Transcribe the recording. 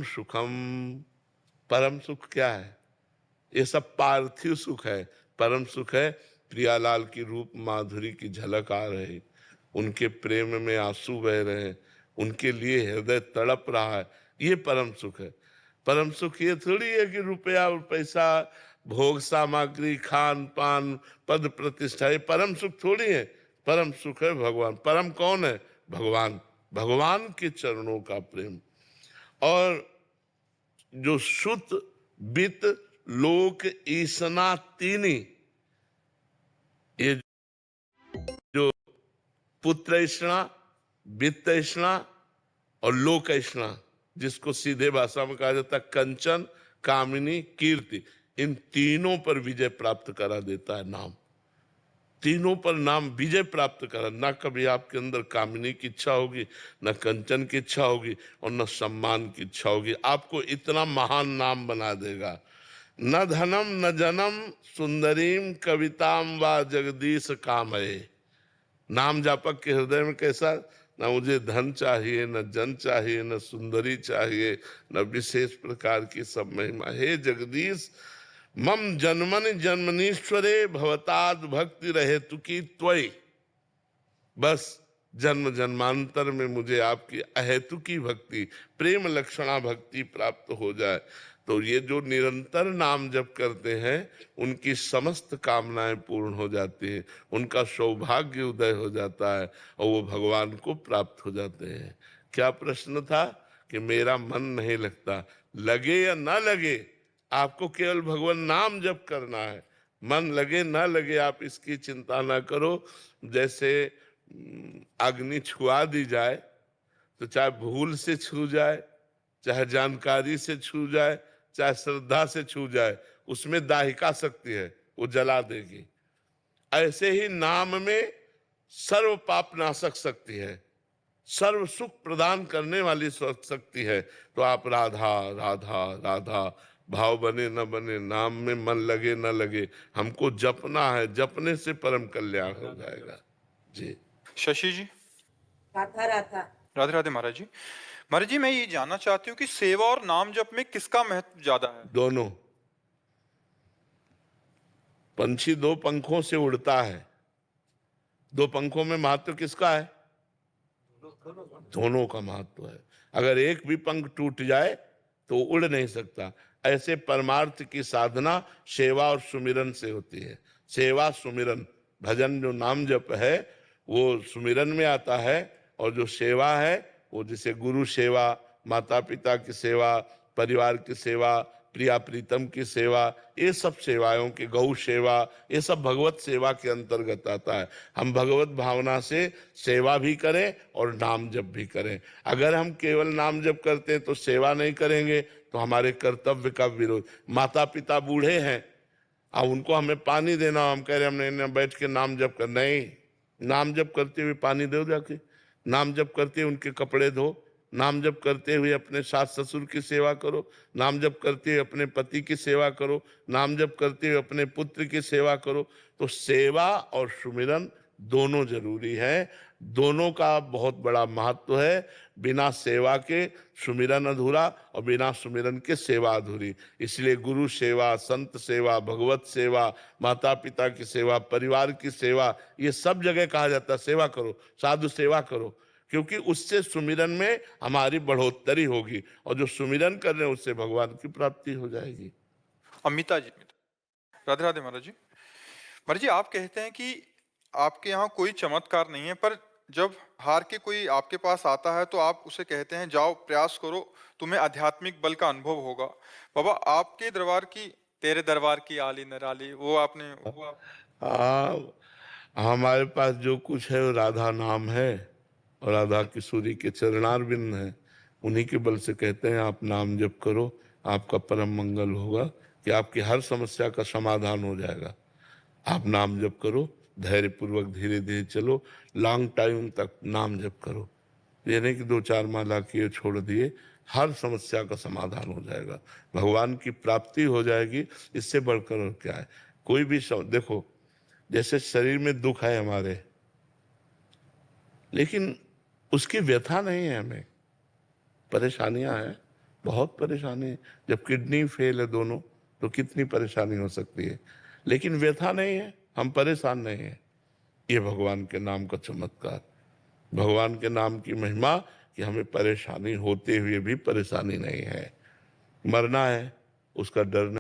सुखम, परम सुख क्या है? ये सब पार्थिव सुख है। परम सुख है प्रियालाल की रूप माधुरी की झलक आ रही, उनके प्रेम में आंसू बह रहे हैं, उनके लिए हृदय तड़प रहा है, ये परम सुख है। परम सुख ये थोड़ी है कि रुपया और पैसा, भोग सामग्री, खान पान, पद प्रतिष्ठा, ये परम सुख थोड़ी है। परम सुख है भगवान। परम कौन है? भगवान। भगवान के चरणों का प्रेम। और जो सुत वित लोक ईसना तीनी, ये जो पुत्र ईष्णा, वित्त ईष्णा और लोक ईष्णा, जिसको सीधे भाषा में कहा जाता है कंचन, कामिनी, कीर्ति, इन तीनों पर विजय प्राप्त करा देता है नाम। तीनों पर नाम विजय प्राप्त करा। ना कभी आपके अंदर कामिनी की इच्छा होगी, न कंचन की इच्छा होगी, और न सम्मान की इच्छा होगी। आपको इतना महान नाम बना देगा। न धनम न जनम सुंदरीम कविताम व जगदीश कामये। नाम जापक के हृदय में कैसा? ना मुझे धन चाहिए, न जन चाहिए, न सुंदरी चाहिए, न विशेष प्रकार की सब महिमा। हे जगदीश, मम जन्मन जन्मनीश्वरे भवताद भक्ति रहे तुकी त्वयि। बस जन्म जन्मांतर में मुझे आपकी अहेतुकी भक्ति, प्रेम लक्षणा भक्ति प्राप्त हो जाए। तो ये जो निरंतर नाम जप करते हैं, उनकी समस्त कामनाएं पूर्ण हो जाती हैं, उनका सौभाग्य उदय हो जाता है और वो भगवान को प्राप्त हो जाते हैं। क्या प्रश्न था कि मेरा मन नहीं लगता? लगे या ना लगे, आपको केवल भगवान नाम जप करना है। मन लगे ना लगे आप इसकी चिंता ना करो। जैसे अग्नि छुआ दी जाए, तो चाहे भूल से छू जाए, चाहे जानकारी से छू जाए, चाहे श्रद्धा से छू जाए, उसमें दाहिका शक्ति है, वो जला देगी। ऐसे ही नाम में सर्व पाप नाशक शक्ति है, सर्व सुख प्रदान करने वाली शक्ति है। तो आप राधा राधा राधा भाव बने न बने, नाम में मन लगे न लगे, हमको जपना है, जपने से परम कल्याण हो जाएगा। जी शशि जी। राधा राधा। राधे राधे महाराज जी। महाराज जी, मैं ये जानना चाहती हूँ कि सेवा और नाम जप में किसका महत्व ज्यादा है? दोनों। पंछी दो पंखों से उड़ता है, दो पंखों में महत्व किसका है? दोनों का महत्व है। अगर एक भी पंख टूट जाए तो उड़ नहीं सकता। ऐसे परमार्थ की साधना सेवा और सुमिरन से होती है। सेवा सुमिरन, भजन जो नाम जप है वो सुमिरन में आता है, और जो सेवा है वो जैसे गुरु सेवा, माता पिता की सेवा, परिवार की सेवा, प्रिया प्रीतम की सेवा, ये सब सेवाओं की, गौ सेवा, ये सब भगवत सेवा के अंतर्गत आता है। हम भगवत भावना से सेवा भी करें और नाम जप भी करें। अगर हम केवल नाम जप करते हैं तो सेवा नहीं करेंगे तो हमारे कर्तव्य का विरोध। माता पिता बूढ़े हैं, अब उनको हमें पानी देना, हम कह रहे हमने बैठ के नाम जप कर, नहीं, नाम जप करते हुए पानी दो, जाके नाम जप करते हुए उनके कपड़े धो, नाम जप करते हुए अपने सास ससुर की सेवा करो, नाम जप करते हुए अपने पति की सेवा करो, नाम जप करते हुए अपने पुत्र की सेवा करो। तो सेवा और सुमिरन दोनों जरूरी है, दोनों का बहुत बड़ा महत्व है। बिना सेवा के सुमिरन अधूरा और बिना सुमिरन के सेवा अधूरी। इसलिए गुरु सेवा, संत सेवा, भगवत सेवा, माता पिता की सेवा, परिवार की सेवा, ये सब जगह कहा जाता है सेवा करो, साधु सेवा करो, क्योंकि उससे सुमिरन में हमारी बढ़ोतरी होगी, और जो सुमिरन कर रहे हैं उससे भगवान की प्राप्ति हो जाएगी। अमिता जी। राधे राधे महाराज जी। महाराज जी, आप कहते हैं कि आपके यहाँ कोई चमत्कार नहीं है, पर जब हार के कोई आपके पास आता है तो आप उसे कहते हैं जाओ प्रयास करो, तुम्हें आध्यात्मिक बल का अनुभव होगा। बाबा, आपके दरबार की, तेरे दरबार की आली नराली, वो आपने हमारे पास जो कुछ है वो राधा नाम है और राधा किशोरी के चरणारविंद है। उन्हीं के बल से कहते हैं आप नाम जप करो, आपका परम मंगल होगा, कि आपकी हर समस्या का समाधान हो जाएगा। आप नाम जप करो, धैर्य पूर्वक धीरे धीरे चलो, लॉन्ग टाइम तक नाम जप करो। ये नहीं कि 2-4 माला किए छोड़ दिए, हर समस्या का समाधान हो जाएगा, भगवान की प्राप्ति हो जाएगी। इससे बढ़कर और क्या है? कोई भी देखो, जैसे शरीर में दुख है हमारे, लेकिन उसकी व्यथा नहीं है, हमें परेशानियां हैं, बहुत परेशानी है। जब किडनी फेल है दोनों, तो कितनी परेशानी हो सकती है। लेकिन व्यथा नहीं है, हम परेशान नहीं है। ये भगवान के नाम का चमत्कार, भगवान के नाम की महिमा कि हमें परेशानी होते हुए भी परेशानी नहीं है। मरना है, उसका डर